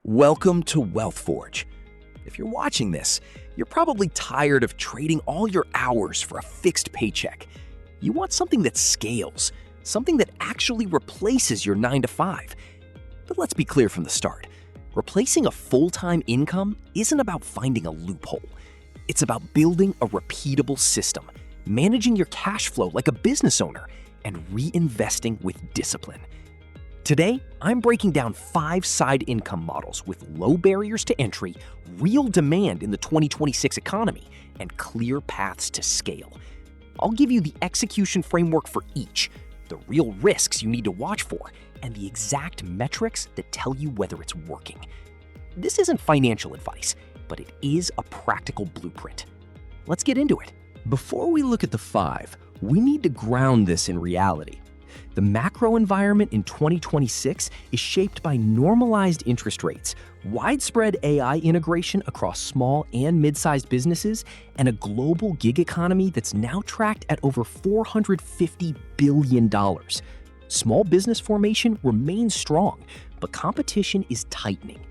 Welcome to WealthForge. If you're watching this, you're probably tired of trading all your hours for a fixed paycheck. You want something that scales, something that actually replaces your 9 to 5. But let's be clear from the start. Replacing a full-time income isn't about finding a loophole. It's about building a repeatable system, managing your cash flow like a business owner, and reinvesting with discipline. Today, I'm breaking down 5 side income models with low barriers to entry, real demand in the 2026 economy, and clear paths to scale. I'll give you the execution framework for each, the real risks you need to watch for, and the exact metrics that tell you whether it's working. This isn't financial advice, but it is a practical blueprint. Let's get into it. Before we look at the 5, we need to ground this in reality. The macro environment in 2026 is shaped by normalized interest rates, widespread AI integration across small and mid-sized businesses, and a global gig economy that's now tracked at over $450 billion. Small business formation remains strong, but competition is tightening.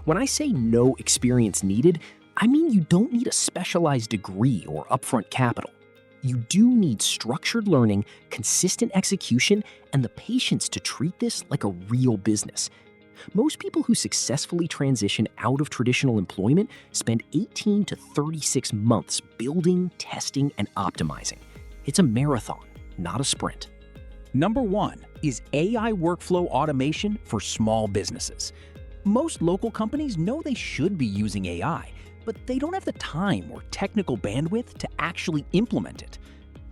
When I say no experience needed, I mean you don't need a specialized degree or upfront capital. You do need structured learning, consistent execution, and the patience to treat this like a real business. Most people who successfully transition out of traditional employment spend 18 to 36 months building, testing, and optimizing. It's a marathon, not a sprint. Number 1 is AI workflow automation for small businesses. Most local companies know they should be using AI, but they don't have the time or technical bandwidth to actually implement it.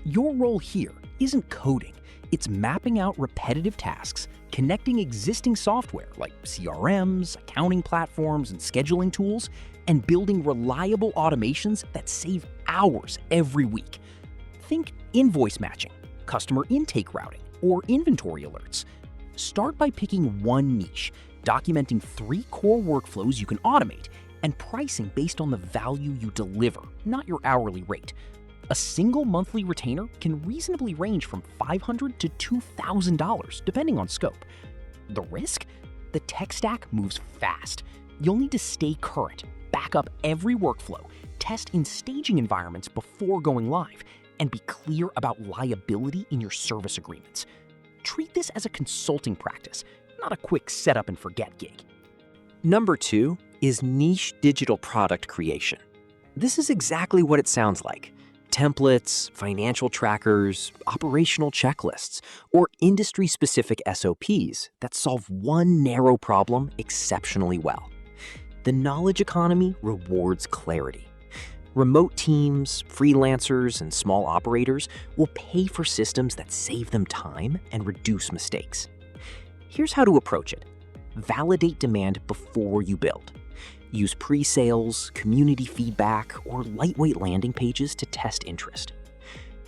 Your role here isn't coding, it's mapping out repetitive tasks, connecting existing software like CRMs, accounting platforms, and scheduling tools, and building reliable automations that save hours every week. Think invoice matching, customer intake routing, or inventory alerts. Start by picking one niche, documenting 3 core workflows you can automate, and pricing based on the value you deliver, not your hourly rate. A single monthly retainer can reasonably range from $500 to $2,000, depending on scope. The risk? The tech stack moves fast. You'll need to stay current, back up every workflow, test in staging environments before going live, and be clear about liability in your service agreements. Treat this as a consulting practice, not a quick set up and forget gig. Number 2 is niche digital product creation. This is exactly what it sounds like. Templates, financial trackers, operational checklists, or industry-specific SOPs that solve one narrow problem exceptionally well. The knowledge economy rewards clarity. Remote teams, freelancers, and small operators will pay for systems that save them time and reduce mistakes. Here's how to approach it. Validate demand before you build. Use pre-sales, community feedback, or lightweight landing pages to test interest.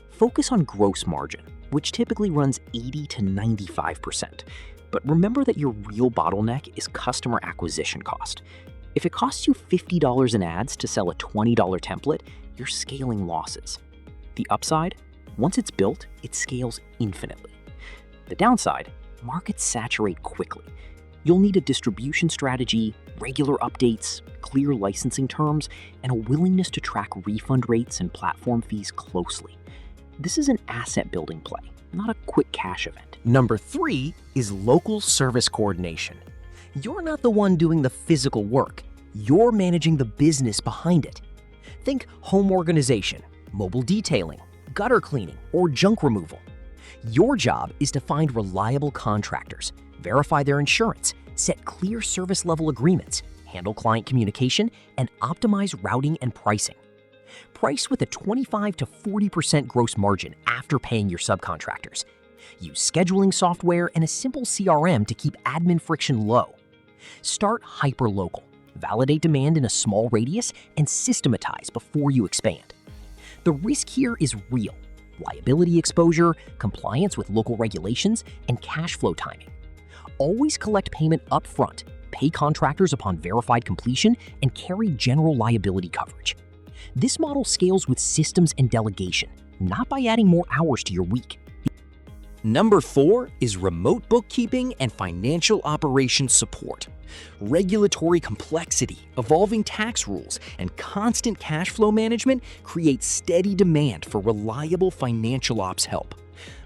Focus on gross margin, which typically runs 80 to 95%. But remember that your real bottleneck is customer acquisition cost. If it costs you $50 in ads to sell a $20 template, you're scaling losses. The upside? Once it's built, it scales infinitely. The downside? Markets saturate quickly. You'll need a distribution strategy, regular updates, clear licensing terms, and a willingness to track refund rates and platform fees closely. This is an asset-building play, not a quick cash event. Number 3 is local service coordination. You're not the one doing the physical work. You're managing the business behind it. Think home organization, mobile detailing, gutter cleaning, or junk removal. Your job is to find reliable contractors, verify their insurance, set clear service level agreements, handle client communication, and optimize routing and pricing. Price with a 25 to 40% gross margin after paying your subcontractors. Use scheduling software and a simple CRM to keep admin friction low. Start hyper-local, validate demand in a small radius, and systematize before you expand. The risk here is real: liability exposure, compliance with local regulations, and cash flow timing. Always collect payment up front, pay contractors upon verified completion, and carry general liability coverage. This model scales with systems and delegation, not by adding more hours to your week. Number 4 is remote bookkeeping and financial operations support. Regulatory complexity, evolving tax rules, and constant cash flow management create steady demand for reliable financial ops help.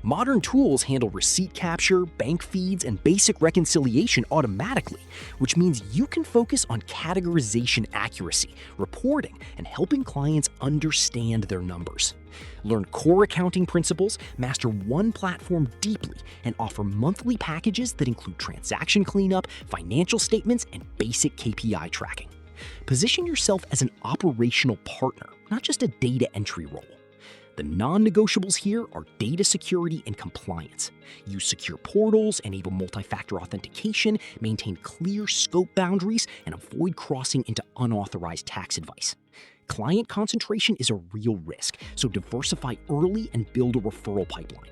Modern tools handle receipt capture, bank feeds, and basic reconciliation automatically, which means you can focus on categorization accuracy, reporting, and helping clients understand their numbers. Learn core accounting principles, master one platform deeply, and offer monthly packages that include transaction cleanup, financial statements, and basic KPI tracking. Position yourself as an operational partner, not just a data entry role. The non-negotiables here are data security and compliance. Use secure portals, enable multi-factor authentication, maintain clear scope boundaries, and avoid crossing into unauthorized tax advice. Client concentration is a real risk, so diversify early and build a referral pipeline.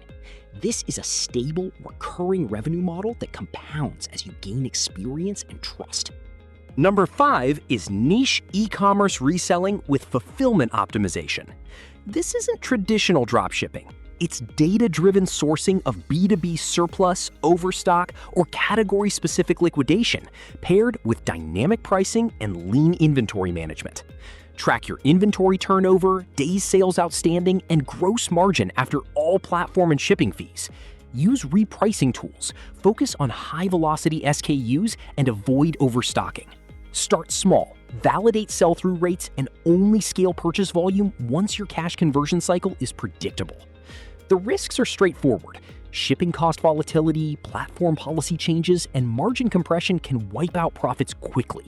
This is a stable, recurring revenue model that compounds as you gain experience and trust. Number 5 is niche e-commerce reselling with fulfillment optimization. This isn't traditional dropshipping. It's data-driven sourcing of B2B surplus, overstock, or category-specific liquidation, paired with dynamic pricing and lean inventory management. Track your inventory turnover, days sales outstanding, and gross margin after all platform and shipping fees. Use repricing tools, focus on high-velocity SKUs, and avoid overstocking. Start small, validate sell-through rates, and only scale purchase volume once your cash conversion cycle is predictable. The risks are straightforward. Shipping cost volatility, platform policy changes, and margin compression can wipe out profits quickly.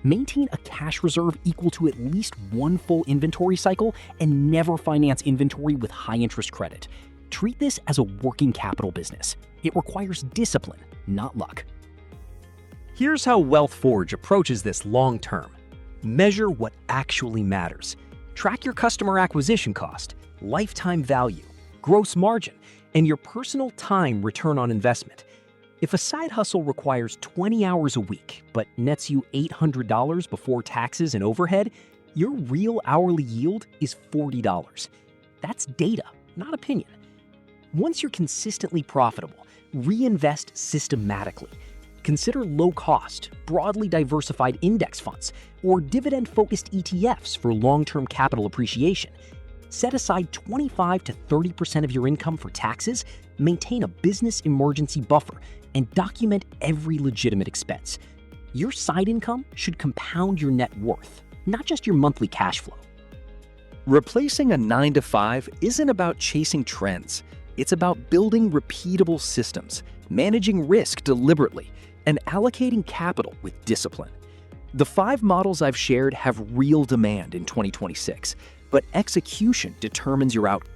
Maintain a cash reserve equal to at least one full inventory cycle and never finance inventory with high-interest credit. Treat this as a working capital business. It requires discipline, not luck. Here's how WealthForge approaches this long-term. Measure what actually matters. Track your customer acquisition cost, lifetime value, gross margin, and your personal time return on investment. If a side hustle requires 20 hours a week but nets you $800 before taxes and overhead, your real hourly yield is $40. That's data, not opinion. Once you're consistently profitable, reinvest systematically. Consider low-cost, broadly diversified index funds or dividend-focused ETFs for long-term capital appreciation. Set aside 25 to 30% of your income for taxes, maintain a business emergency buffer, and document every legitimate expense. Your side income should compound your net worth, not just your monthly cash flow. Replacing a 9-to-5 isn't about chasing trends. It's about building repeatable systems, managing risk deliberately, and allocating capital with discipline. The 5 models I've shared have real demand in 2026, but execution determines your outcome.